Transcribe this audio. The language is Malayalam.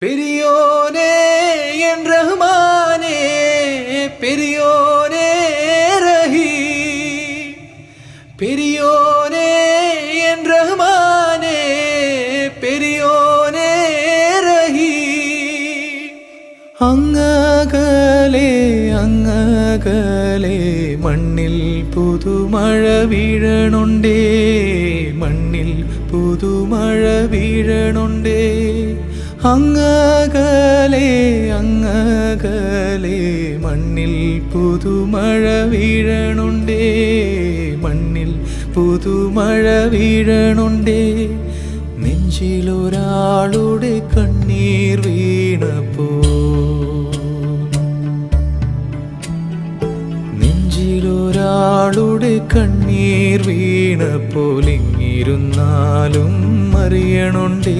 பெரியோனே என் ரஹ்மானே, பெரியோனே ரஹீம், பெரியோனே என் ரஹ்மானே, பெரியோனே ரஹீம். അങ്ങകലെ അങ്ങകലെ മണ്ണിൽ പുതുമഴ വീഴണുണ്ടേ, മണ്ണിൽ പുതുമഴ വീഴണുണ്ടേ. അങ്ങകലെ അങ്ങകലെ മണ്ണിൽ പുതുമഴ വീഴണുണ്ടേ, മണ്ണിൽ പുതുമഴ വീഴണുണ്ടേ. നെഞ്ചിലൊരാളുടെ കണ്ണീർ വീണപ്പോ, നെഞ്ചിലൊരാളുടെ കണ്ണീർ വീണപ്പോൾ ഇങ്ങിരുന്നാലും അറിയണുണ്ടേ.